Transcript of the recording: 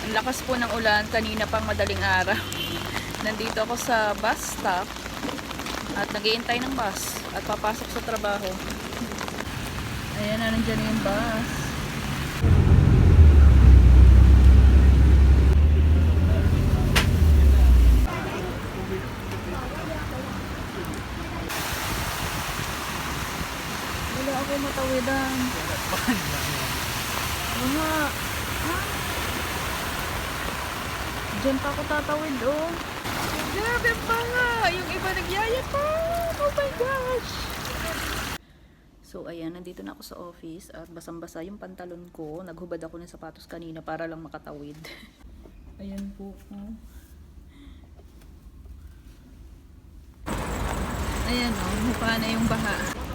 Ang lakas po ng ulan kanina pang madaling araw. Nandito ako sa bus stop at nag-iintay ng bus at papasok sa trabaho. Ayan na, nandiyan yung bus. Wala ako matawidan. Mga diyan pa ako tatawid, oh. Grabe pa nga. Yung iba nagyaya pa. Oh my gosh. So, ayan. Nandito na ako sa office at basang-basa yung pantalon ko. Naghubad ako ng sapatos kanina para lang makatawid. Ayan po. Oh. Ayan, oh. Mukha na yung baha.